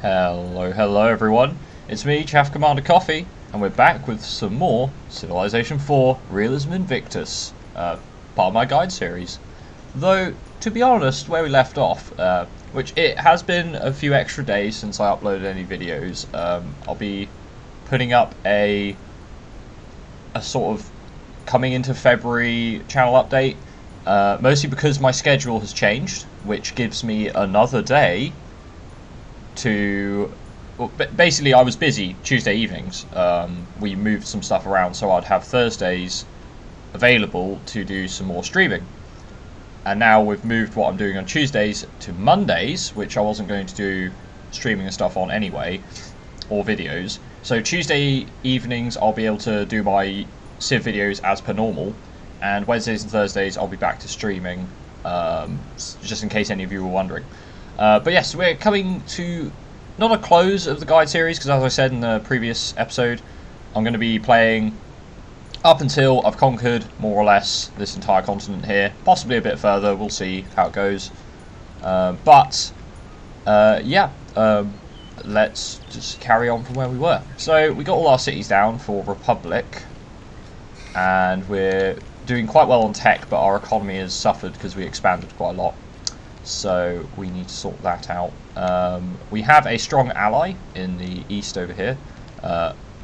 Hello everyone, it's me, Chaff Commander Coffee, and we're back with some more Civilization 4 Realism Invictus, part of my guide series. Though, to be honest, where we left off, which it has been a few extra days since I uploaded any videos, I'll be putting up a sort of coming into February channel update, mostly because my schedule has changed, which gives me another day to... Well, basically I was busy Tuesday evenings. We moved some stuff around so I'd have Thursdays available to do some more streaming. And now we've moved what I'm doing on Tuesdays to Mondays, which I wasn't going to do streaming and stuff on anyway, or videos. So Tuesday evenings I'll be able to do my Civ videos as per normal, and Wednesdays and Thursdays I'll be back to streaming, just in case any of you were wondering. But yes, we're coming to not a close of the guide series, because as I said in the previous episode, I'm going to be playing up until I've conquered, more or less, this entire continent here. Possibly a bit further, we'll see how it goes. Let's just carry on from where we were. So we got all our cities down for Republic, and we're doing quite well on tech, but our economy has suffered because we expanded quite a lot. So we need to sort that out. We have a strong ally in the east over here,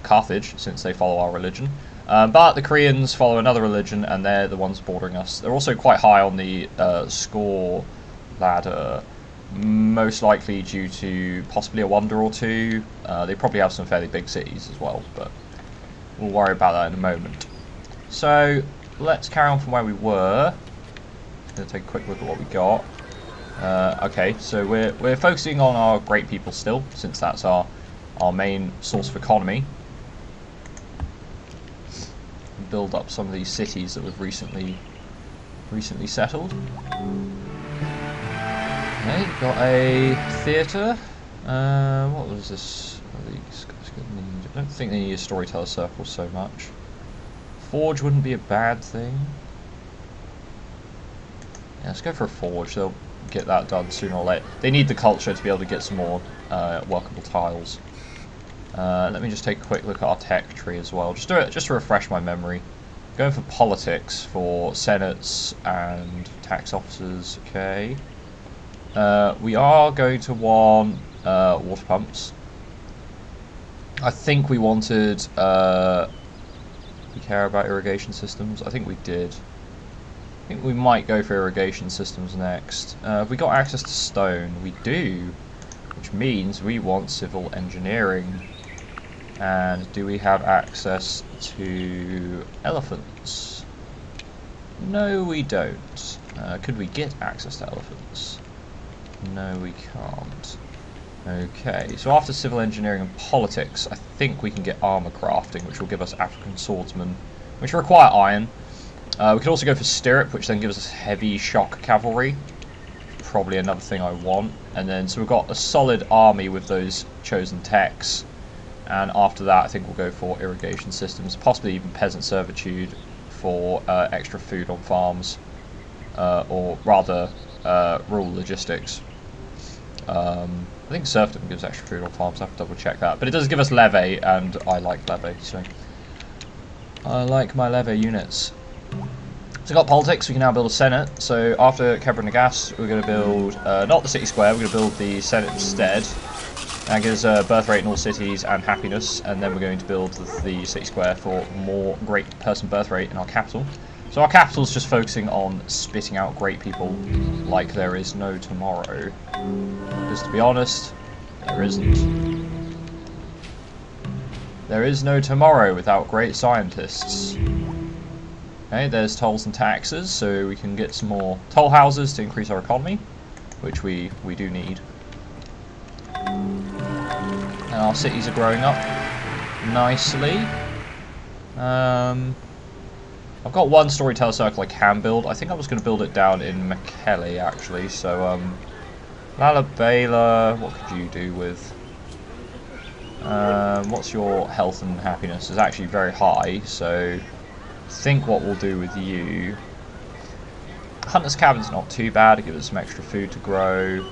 Carthage, since they follow our religion. But the Koreans follow another religion, and they're the ones bordering us. They're also quite high on the score ladder, most likely due to possibly a wonder or two. They probably have some fairly big cities as well, but we'll worry about that in a moment. So let's carry on from where we were. Just going to take a quick look at what we got. Okay, so we're focusing on our great people still, since that's our main source of economy. Build up some of these cities that we've recently settled. Okay, got a theatre. What was this? I don't think they need a storyteller circle so much. Forge wouldn't be a bad thing. Yeah, let's go for a forge. They'll get that done sooner or later. They need the culture to be able to get some more workable tiles. Let me just take a quick look at our tech tree as well, just to refresh my memory. Going for politics for senates and tax officers. Okay. We are going to want water pumps. I think we wanted. We care about irrigation systems. I think we did. I think we might go for irrigation systems next. Have we got access to stone? We do, which means we want civil engineering. And do we have access to elephants? No, we don't. Could we get access to elephants? No, we can't. Okay, so after civil engineering and politics, I think we can get armor crafting, which will give us African swordsmen, which require iron. We could also go for stirrup, which then gives us heavy shock cavalry. Probably another thing I want. And then, so we've got a solid army with those chosen techs. And after that, I think we'll go for irrigation systems, possibly even peasant servitude for extra food on farms, or rather, rural logistics. I think serfdom gives extra food on farms. I have to double check that, but it does give us levy, and I like levy, so I like my levy units. So we've got politics. We can now build a senate. So after Kebra Nagas, we're going to build not the city square. We're going to build the senate instead. That gives birth rate in all cities and happiness, and then we're going to build the city square for more great person birth rate in our capital. So our capital is just focusing on spitting out great people like there is no tomorrow. Because to be honest, there isn't. There is no tomorrow without great scientists. Okay, there's tolls and taxes, so we can get some more toll houses to increase our economy, which we do need. And our cities are growing up nicely. I've got one storyteller circle I can build. I think I was going to build it down in Mekele, actually. So, Lalabela, what could you do with? What's your health and happiness? It's actually very high, so I think what we'll do with you... Hunter's Cabin's not too bad. It gives us some extra food to grow.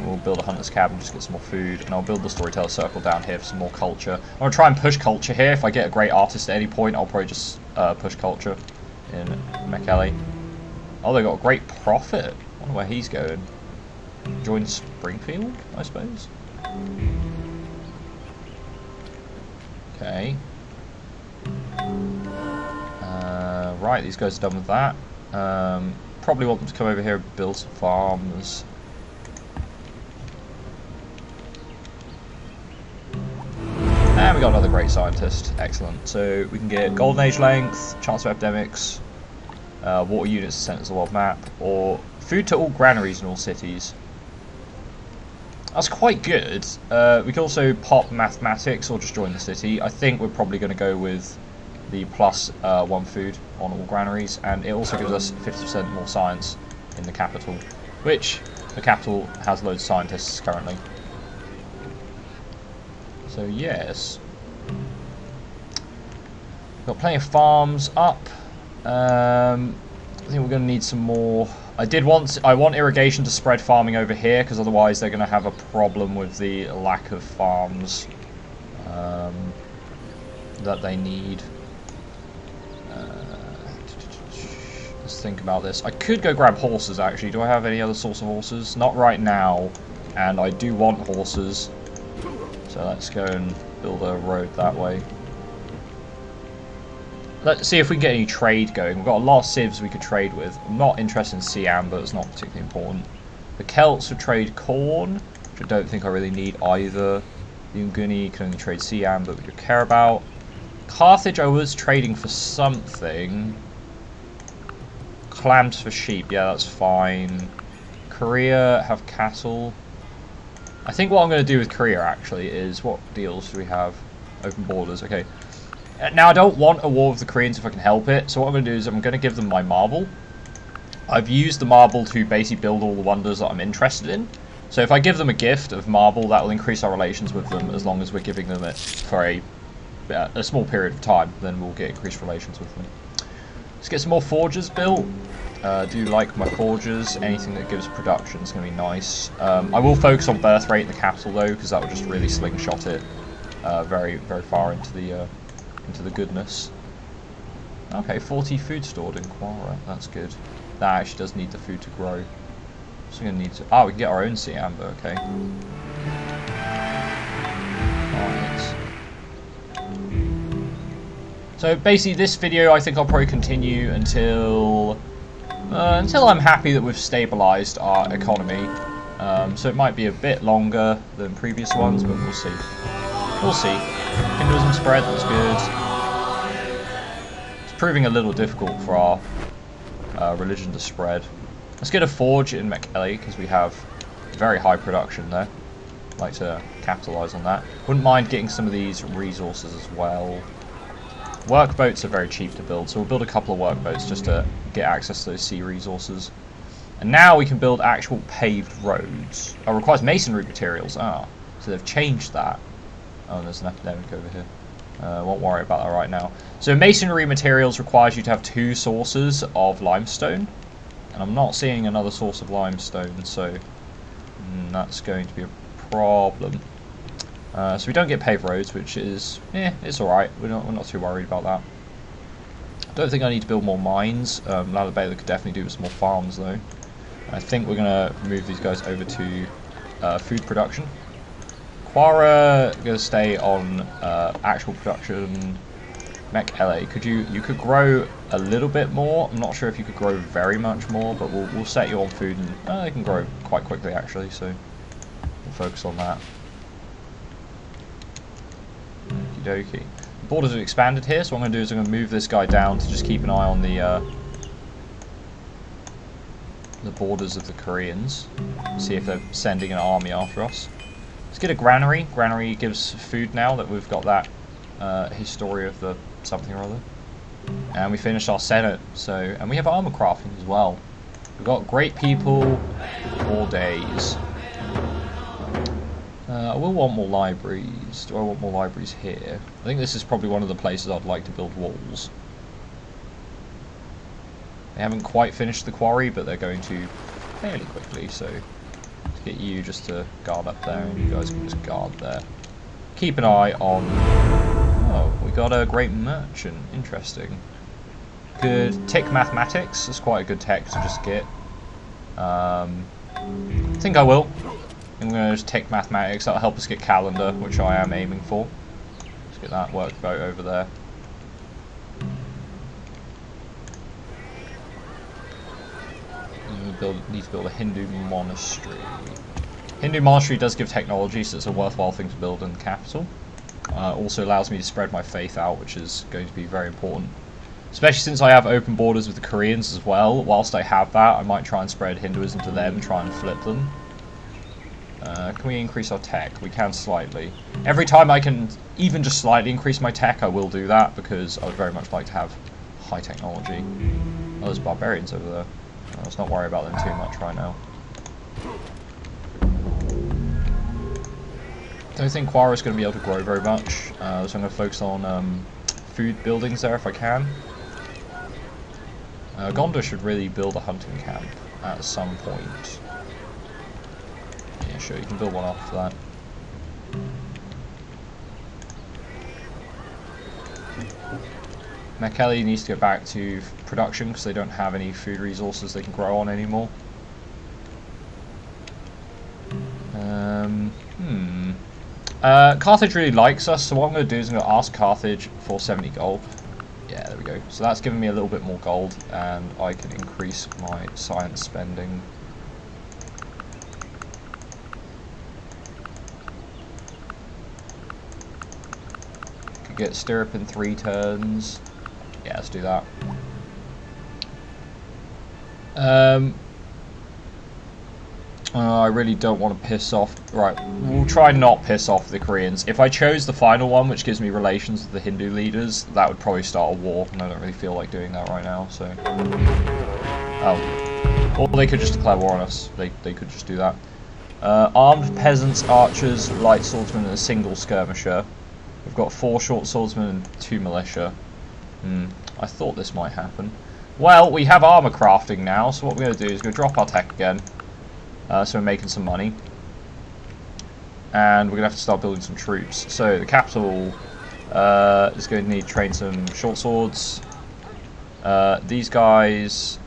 We'll build a hunter's cabin, just get some more food, and I'll build the storyteller circle down here for some more culture. I'm going to try and push culture here. If I get a great artist at any point, I'll probably just push culture in McEllie. Oh, they got a great prophet. I wonder where he's going. Join Springfield, I suppose. Okay. Right, these guys are done with that. Probably want them to come over here and build some farms. And we got another great scientist. Excellent. So we can get Golden Age length, chance of epidemics, water units sent as a world map, or food to all granaries in all cities. That's quite good. We can also pop mathematics or just join the city. I think we're probably going to go with the +1 food on all granaries, and it also gives us 50% more science in the capital, which the capital has loads of scientists currently. So yes, got plenty of farms up. I think we're going to need some more. I want irrigation to spread farming over here, because otherwise they're going to have a problem with the lack of farms that they need. Let's think about this. I could go grab horses actually. Do I have any other source of horses? Not right now, and I do want horses. So let's go and build a road that way. Let's see if we can get any trade going. We've got a lot of civs we could trade with. I'm not interested in Siam, but it's not particularly important. The Celts would trade corn, which I don't think I really need either. The Unguni can only trade Siam, but we could care about. Carthage I was trading for something. Clams for sheep, yeah, that's fine. Korea have cattle. I think what I'm going to do with Korea actually is, what deals do we have? Open borders, okay. Now I don't want a war with the Koreans if I can help it, so what I'm going to do is I'm going to give them my marble. I've used the marble to basically build all the wonders that I'm interested in. So if I give them a gift of marble, that will increase our relations with them as long as we're giving them it for a small period of time, then we'll get increased relations with them. Let's get some more forges built. Do like my forges. Anything that gives production is going to be nice. I will focus on birth rate in the capital though, because that will just really slingshot it very, very far into the goodness. Okay, 40 food stored in Quara. That's good. That actually does need the food to grow. So we're going to need to. We can get our own sea amber. Okay. Alright. So basically, this video I think I'll probably continue until I'm happy that we've stabilised our economy. So it might be a bit longer than previous ones, but we'll see. We'll see. Hinduism spread, that's good. It's proving a little difficult for our religion to spread. Let's get a forge in McEllie, because we have very high production there. I'd like to capitalise on that. Wouldn't mind getting some of these resources as well. Workboats are very cheap to build, so we'll build a couple of workboats just to get access to those sea resources. And now we can build actual paved roads. Oh, it requires masonry materials. So they've changed that. Oh, there's an epidemic over here. Won't worry about that right now. So masonry materials requires you to have 2 sources of limestone. And I'm not seeing another source of limestone, so that's going to be a problem. So we don't get paved roads, which is, it's alright. We're not too worried about that. I don't think I need to build more mines. Lalabela could definitely do with some more farms, though. I think we're going to move these guys over to food production. Quara going to stay on actual production. McEllie, you could grow a little bit more. I'm not sure if you could grow very much more, but we'll set you on food, and they can grow quite quickly actually. So we'll focus on that. Okie dokie. The borders have expanded here, so what I'm going to do is I'm going to move this guy down to just keep an eye on the borders of the Koreans. See if they're sending an army after us. Let's get a granary. Granary gives food now that we've got that history of the something or other. And we finished our Senate, and we have armor crafting as well. We've got great people all days. I will want more libraries. Do I want more libraries here? I think this is probably one of the places I'd like to build walls. They haven't quite finished the quarry, but they're going to fairly quickly, so Get you just to guard up there, and you guys can just guard there. Keep an eye on... Oh, we got a great merchant. Interesting. Good tick mathematics. It's quite a good tech to just get. I think I will. I'm going to just tick mathematics. That'll help us get calendar, which I am aiming for. Let's get that workboat over there. Need to build a Hindu monastery. Hindu monastery does give technology, so it's a worthwhile thing to build in the capital. Also allows me to spread my faith out, which is going to be very important. Especially since I have open borders with the Koreans as well. Whilst I have that, I might try and spread Hinduism to them, try and flip them. Can we increase our tech? We can slightly. Every time I can even just slightly increase my tech, I will do that, because I would very much like to have high technology. Oh, there's barbarians over there. Let's not worry about them too much right now. Don't think Quara is going to be able to grow very much, so I'm going to focus on food buildings there if I can. Gondor should really build a hunting camp at some point. Yeah, sure, you can build one after that. Mekeli needs to go back to production because they don't have any food resources they can grow on anymore. Carthage really likes us, so what I'm going to do is I'm going to ask Carthage for 70 gold. Yeah, there we go. So that's giving me a little bit more gold, and I can increase my science spending. Could get stirrup in 3 turns. Yeah, let's do that. I really don't want to piss off... Right, we'll try not piss off the Koreans. If I chose the final one, which gives me relations with the Hindu leaders, that would probably start a war, and I don't really feel like doing that right now, so... Oh. Or they could just declare war on us. They could just do that. Armed peasants, archers, light swordsmen, and a single skirmisher. We've got 4 short swordsmen and 2 militia. I thought this might happen. Well, we have armor crafting now, so what we're going to do is we're going to drop our tech again. So we're making some money. And we're going to have to start building some troops. So the capital is going to need to train some short swords. These guys,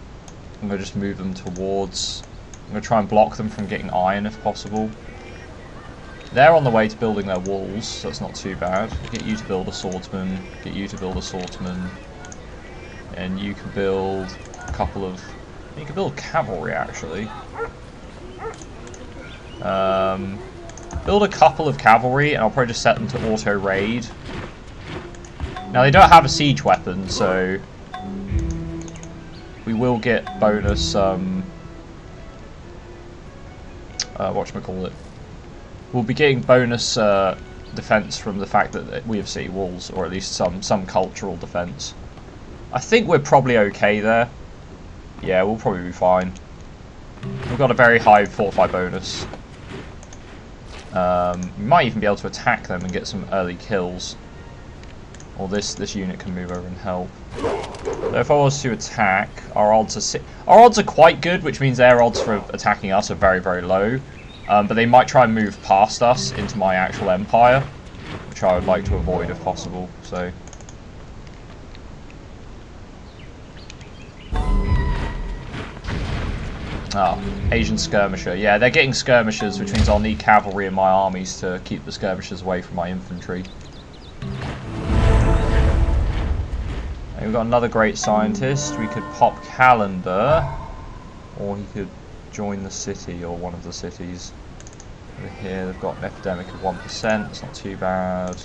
I'm going to just move them towards... I'm going to try and block them from getting iron if possible. They're on the way to building their walls, so that's not too bad. Get you to build a swordsman, get you to build a swordsman. And you can build a couple of... You can build cavalry, actually. Build a couple of cavalry, and I'll probably just set them to auto-raid. Now, they don't have a siege weapon, so... We will get bonus, whatchamacallit. We'll be getting bonus, defense from the fact that we have city walls, or at least some cultural defense. I think we're probably okay there. Yeah, we'll probably be fine. We've got a very high fortify bonus. We might even be able to attack them and get some early kills. Or this unit can move over and help. So if I was to attack, our odds are quite good, which means their odds for attacking us are very, very low. But they might try and move past us into my actual empire, which I would like to avoid if possible. So. Oh, Asian skirmisher. Yeah, they're getting skirmishers, which means I'll need cavalry in my armies to keep the skirmishers away from my infantry. And we've got another great scientist. We could pop Calendar, or he could join the city, or one of the cities. Over here, they've got an epidemic of 1%. It's not too bad.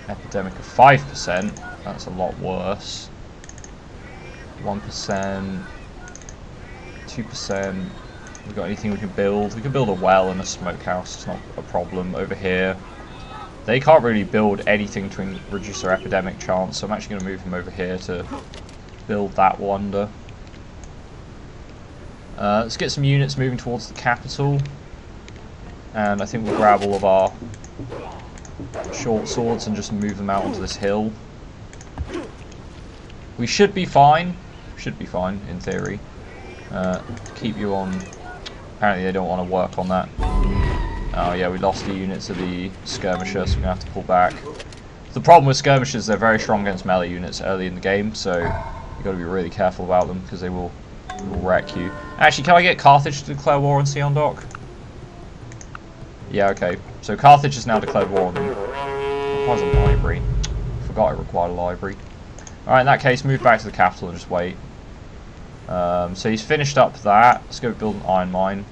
Epidemic of 5%. That's a lot worse. 1%. 2%. We've got anything we can build? We can build a well and a smokehouse. It's not a problem. Over here, they can't really build anything to reduce their epidemic chance, so I'm actually going to move them over here to build that wonder. Let's get some units moving towards the capital, and I think we'll grab all of our short swords and just move them out onto this hill. We should be fine. Should be fine in theory. Keep you on Apparently they don't want to work on that. Oh yeah, we lost the units of the skirmisher, so we're going to have to pull back. The problem with skirmishers, they're very strong against melee units early in the game, so you've got to be really careful about them, because they will wreck you. Actually, can I get Carthage to declare war on Sion Dock? Yeah, okay. So Carthage has now declared war on them. Requires a library. Forgot it required a library. Alright, in that case, move back to the capital and just wait. So he's finished up that. Let's go build an iron mine.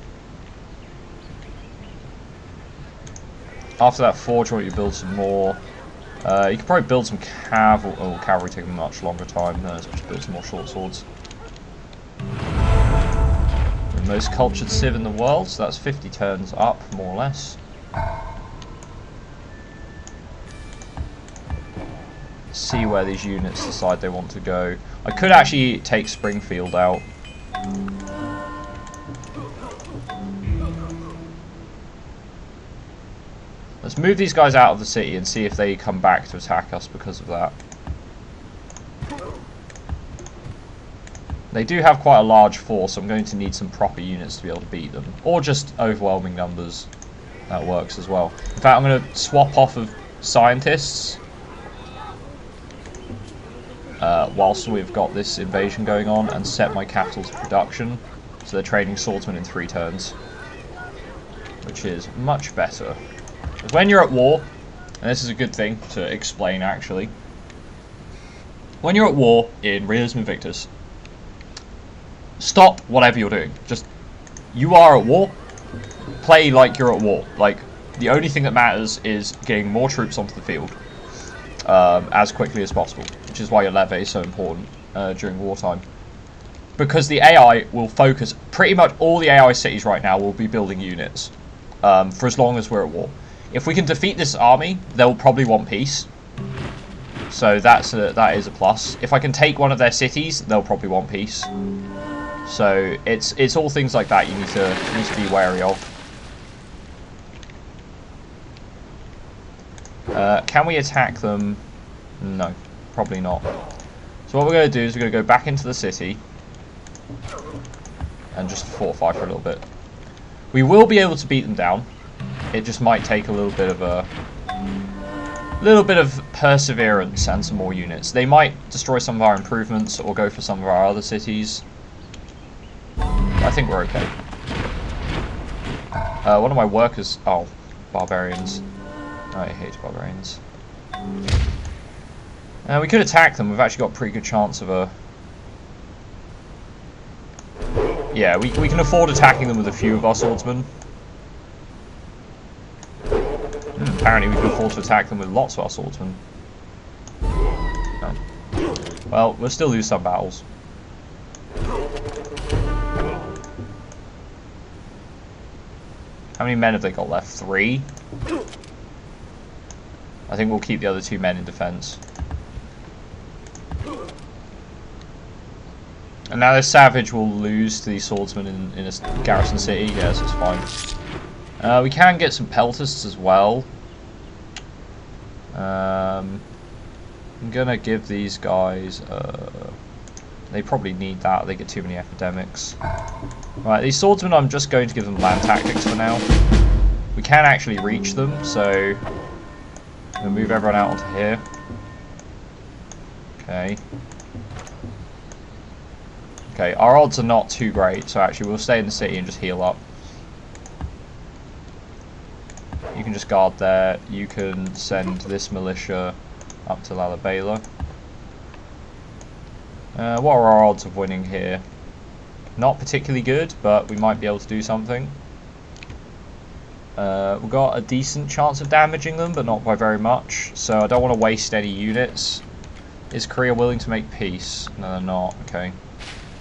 After that forge, why don't you build some more? You could probably build some cavalry. Oh, cavalry taking a much longer time. No, let's just build some more short swords. The most cultured civ in the world, so that's 50 turns up, more or less. See where these units decide they want to go. I could actually take Springfield out. Let's move these guys out of the city and see if they come back to attack us because of that. They do have quite a large force, so I'm going to need some proper units to be able to beat them. Or just overwhelming numbers. That works as well. In fact, I'm going to swap off of scientists. Whilst we've got this invasion going on, and set my capital to production. So they're training swordsmen in 3 turns. Which is much better. When you're at war, and this is a good thing to explain actually. When you're at war in Realism Invictus, stop whatever you're doing. Just, you are at war, play like you're at war. Like, the only thing that matters is getting more troops onto the field as quickly as possible, which is why your levy is so important during wartime. Because the AI will focus, pretty much all the AI cities right now will be building units for as long as we're at war. If we can defeat this army, they'll probably want peace. So that is a plus. If I can take one of their cities, they'll probably want peace. So it's all things like that you need to be wary of. Can we attack them? No, probably not. So what we're going to do is we're going to go back into the city and just fortify for a little bit. We will be able to beat them down. It just might take a little bit of perseverance and some more units. They might destroy some of our improvements or go for some of our other cities. I think we're okay. One of my workers... Oh, barbarians. I hate barbarians. We could attack them. We've actually got a pretty good chance of a... Yeah, we can afford attacking them with a few of our swordsmen. Apparently we can afford to attack them with lots of our swordsmen. Oh. Well, we'll still lose some battles. How many men have they got left? 3? I think we'll keep the other 2 men in defense. And now this savage will lose to the swordsman in a garrison city. Yes, it's fine. We can get some peltists as well. I'm gonna give these guys... they probably need that. They get too many epidemics. Right, these swordsmen, I'm just going to give them land tactics for now. We can actually reach them, so... We'll move everyone out onto here. Okay. Okay, our odds are not too great, so actually we'll stay in the city and just heal up. You can just guard there. You can send this militia up to Lalabela. What are our odds of winning here? Not particularly good, but we might be able to do something. We've got a decent chance of damaging them, but not by very much. So I don't want to waste any units. Is Korea willing to make peace? No, they're not. Okay.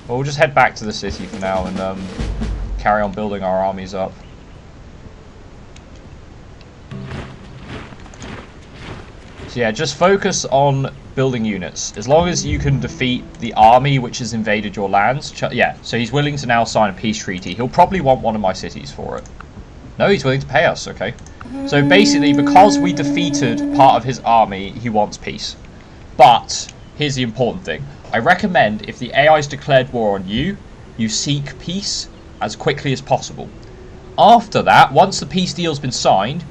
Well, we'll just head back to the city for now and carry on building our armies up. So yeah, just focus on building units. As long as you can defeat the army which has invaded your lands. Yeah, so he's willing to now sign a peace treaty. He'll probably want one of my cities for it. No, he's willing to pay us, okay. So basically, because we defeated part of his army, he wants peace. But, here's the important thing. I recommend, if the AI's declared war on you, you seek peace as quickly as possible. After that, once the peace deal's been signed,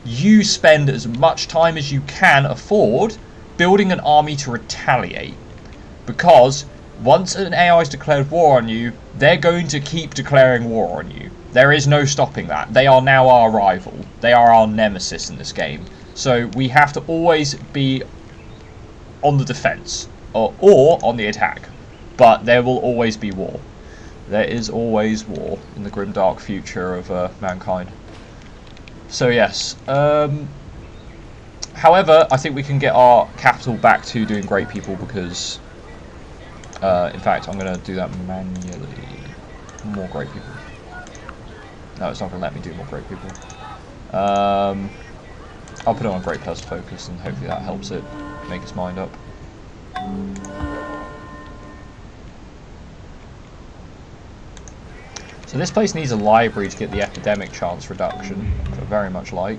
you spend as much time as you can afford building an army to retaliate. Because once an AI has declared war on you, they're going to keep declaring war on you. There is no stopping that. They are now our rival. They are our nemesis in this game. So we have to always be on the defense or on the attack. But there will always be war. There is always war in the grim dark future of mankind. So yes. However, I think we can get our capital back to doing great people because... in fact, I'm going to do that manually. More great people. No, it's not going to let me do more great people. I'll put it on great plus focus and hopefully that helps it make its mind up. So this place needs a library to get the epidemic chance reduction, which I very much like.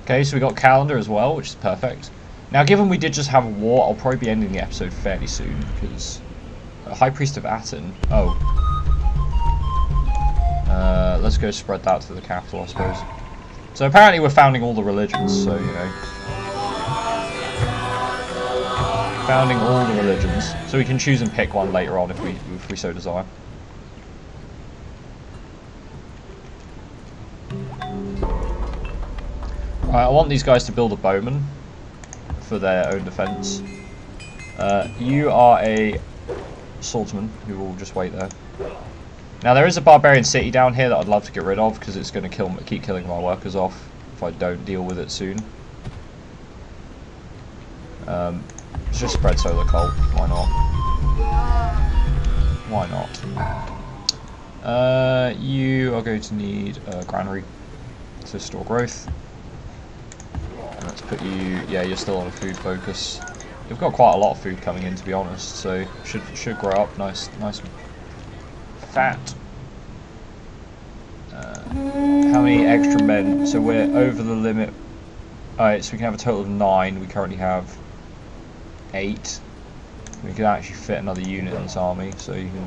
Okay, so we got calendar as well, which is perfect. Now, given we did just have a war, I'll probably be ending the episode fairly soon, because... High Priest of Aten. Oh. Let's go spread that to the capital, I suppose. So apparently we're founding all the religions, so, you know. Founding all the religions. So we can choose and pick one later on if we so desire. Right, I want these guys to build a bowman for their own defense. You are a swordsman who will just wait there. Now there is a barbarian city down here that I'd love to get rid of because it's going to keep killing my workers off if I don't deal with it soon. Let's just spread solar cult. Why not? Why not? You are going to need a granary to store growth. Let's put you... Yeah, you're still on a food focus. You've got quite a lot of food coming in, to be honest, so should grow up nice and fat. How many extra men? So we're over the limit. Alright, so we can have a total of 9. We currently have 8. We can actually fit another unit in this army, so you can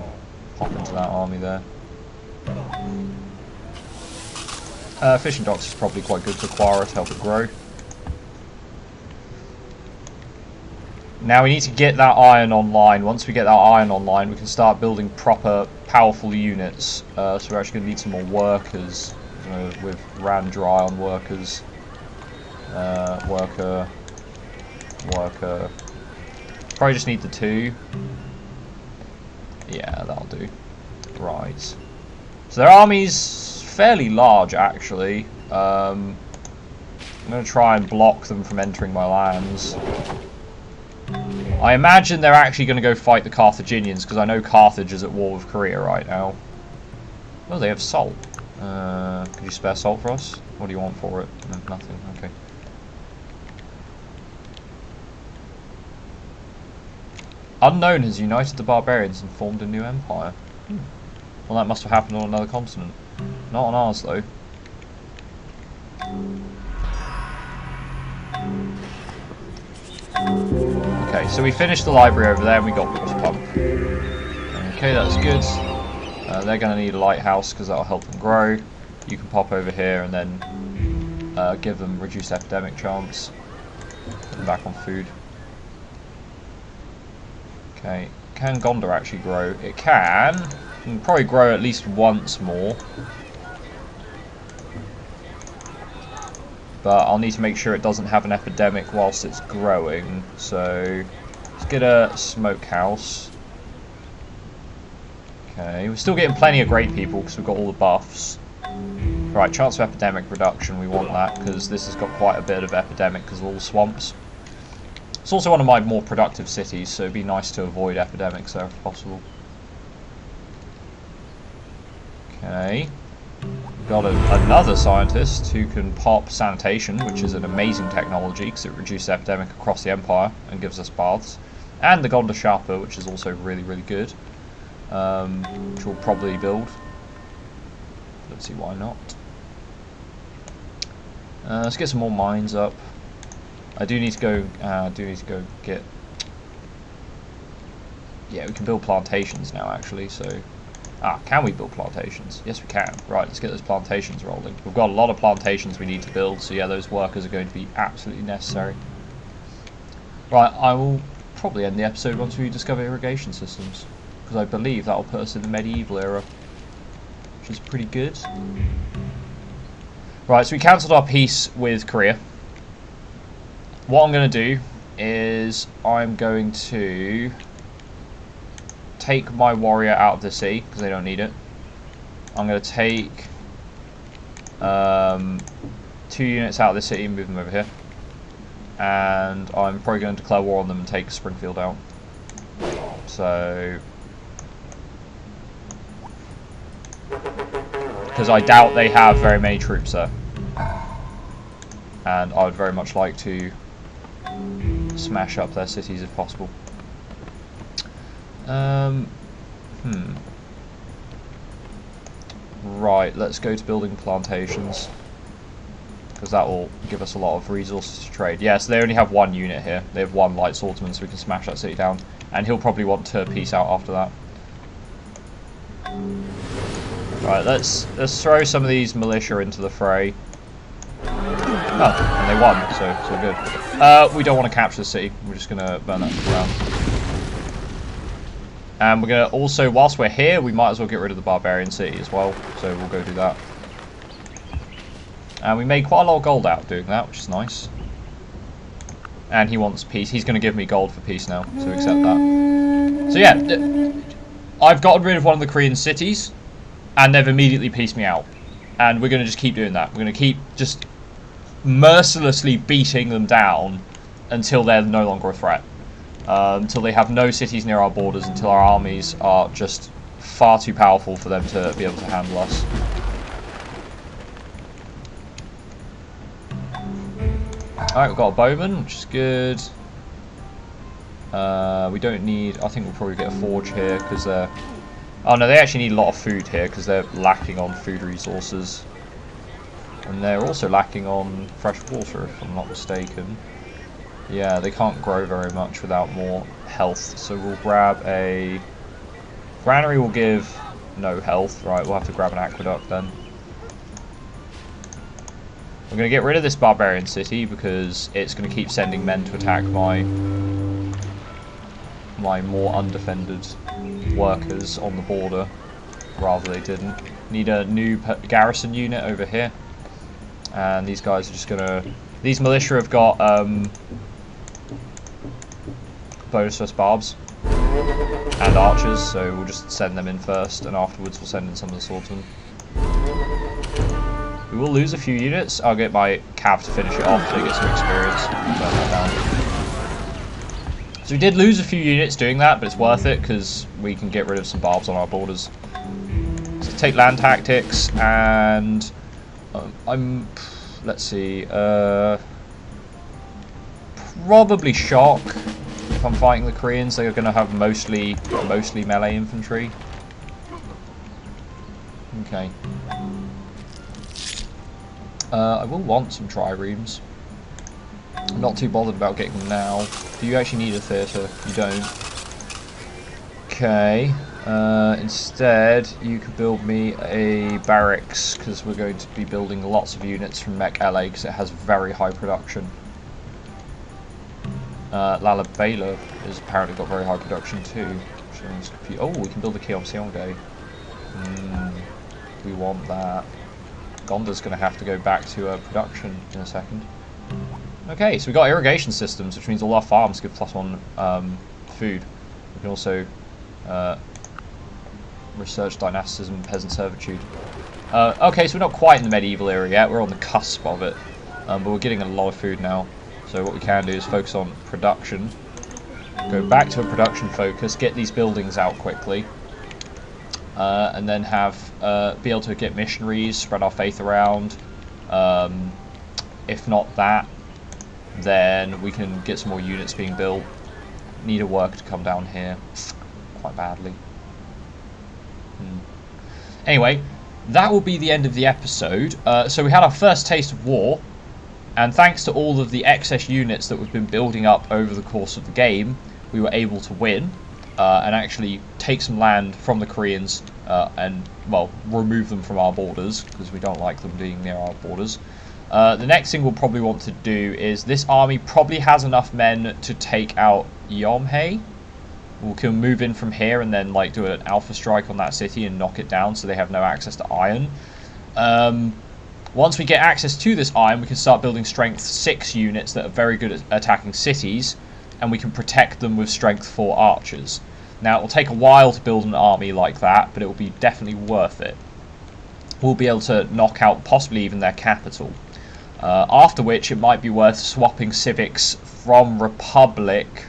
hop into that army there. Fishing docks is probably quite good for Quara to help it grow. Now we need to get that iron online. Once we get that iron online, we can start building proper, powerful units. So we're actually going to need some more workers. With ran dry on workers. Worker. Probably just need the 2. Yeah, that'll do. Right. So their army's fairly large, actually. I'm going to try and block them from entering my lands. I imagine they're actually going to go fight the Carthaginians, because I know Carthage is at war with Korea right now. Oh, they have salt. Could you spare salt for us? What do you want for it? No, nothing, okay. Unknown has united the barbarians and formed a new empire. Well, that must have happened on another continent. Not on ours, though. Okay, so we finished the library over there and we got water pump. Okay, that's good. They're going to need a lighthouse because that'll help them grow. You can pop over here and then give them reduced epidemic chance. Put them back on food. Okay, can Gondor actually grow? It can. It can probably grow at least once more. But I'll need to make sure it doesn't have an epidemic whilst it's growing. So let's get a smokehouse. Okay, we're still getting plenty of great people because we've got all the buffs. Right, chance of epidemic reduction, we want that because this has got quite a bit of epidemic because of all the swamps. It's also one of my more productive cities, so it'd be nice to avoid epidemics there if possible. Okay. We've got another scientist who can pop sanitation, which is an amazing technology because it reduces epidemic across the empire and gives us baths. And the Gondor Sharper, which is also really, really good. Which we'll probably build. Let's see why not. Let's get some more mines up. I do need to go get... Yeah, we can build plantations now actually, so Ah, can we build plantations? Yes, we can. Right, let's get those plantations rolling. We've got a lot of plantations we need to build, so yeah, those workers are going to be absolutely necessary. Right, I will probably end the episode once we discover irrigation systems, because I believe that will put us in the medieval era, which is pretty good. Right, so we cancelled our peace with Korea. What I'm going to do is I'm going to take my warrior out of the sea because they don't need it. I'm going to take 2 units out of the city and move them over here, and I'm probably going to declare war on them and take Springfield out. So, because I doubt they have very many troops there, and I would very much like to smash up their cities if possible. Right, let's go to building plantations, because that will give us a lot of resources to trade. Yes, they only have 1 unit here. They have 1 light swordsman, so we can smash that city down. And he'll probably want to peace out after that. Right, let's throw some of these militia into the fray. Oh, and they won, so good. We don't want to capture the city. We're just going to burn that down. And we're going to also, whilst we're here, we might as well get rid of the barbarian city as well. So we'll go do that. And we made quite a lot of gold out doing that, which is nice. And he wants peace. He's going to give me gold for peace now, so accept that. So yeah, I've gotten rid of one of the Korean cities, and they've immediately peaced me out. And we're going to just keep doing that. We're going to keep just mercilessly beating them down until they're no longer a threat. Until they have no cities near our borders, until our armies are just far too powerful for them to be able to handle us. Alright, we've got a bowman, which is good. We don't need... I think we'll probably get a forge here, because they're... Oh no, they actually need a lot of food here, because they're lacking on food resources. And they're also lacking on fresh water, if I'm not mistaken. Yeah, they can't grow very much without more health, so we'll grab a... Granary will give no health, right, we'll have to grab an aqueduct then. We're going to get rid of this barbarian city because it's going to keep sending men to attack my more undefended workers on the border. Rather they didn't. Need a new garrison unit over here. And these guys are just going to... These militia have got bonus first barbs and archers, so we'll just send them in first, and afterwards we'll send in some of the swordsmen. We will lose a few units. I'll get my cav to finish it off so they get some experience. Burn that down. So we did lose a few units doing that, but it's worth it because we can get rid of some barbs on our borders. So take land tactics, and let's see, probably shock. If I'm fighting the Koreans, they're going to have mostly melee infantry. Okay. I will want some triremes. I'm not too bothered about getting them now. Do you actually need a theatre? You don't. Okay. Instead, you could build me a barracks, because we're going to be building lots of units from Mech LA, because it has very high production. Lalabela has apparently got very high production too. Oh, we can build a Keomseonge. We want that. Gonda's going to have to go back to production in a second. Okay, so we've got irrigation systems, which means all our farms give +1 food. We can also research dynasticism and peasant servitude. Okay, so we're not quite in the medieval era yet, we're on the cusp of it. But we're getting a lot of food now. So what we can do is focus on production. Go back to a production focus, get these buildings out quickly. And then be able to get missionaries, spread our faith around. If not that, then we can get some more units being built. Need a worker to come down here quite badly. Anyway, that will be the end of the episode. So we had our first taste of war, and thanks to all of the excess units that we've been building up over the course of the game, we were able to win and actually take some land from the Koreans and, well, remove them from our borders, because we don't like them being near our borders. The next thing we'll probably want to do is, this army probably has enough men to take out Yomhei. We can move in from here and then like do an alpha strike on that city and knock it down so they have no access to iron. Once we get access to this iron, we can start building strength 6 units that are very good at attacking cities, and we can protect them with strength 4 archers. Now, it will take a while to build an army like that, but it will be definitely worth it. We'll be able to knock out possibly even their capital. After which, it might be worth swapping civics from Republic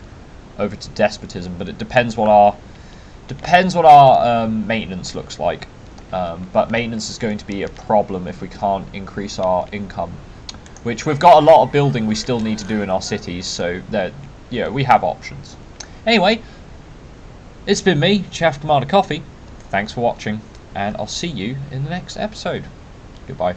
over to despotism, but it depends what our maintenance looks like. But maintenance is going to be a problem if we can't increase our income, which we've got a lot of building we still need to do in our cities, so that, yeah, we have options. Anyway, it's been me, Chef Commander Coffee. Thanks for watching, and I'll see you in the next episode. Goodbye.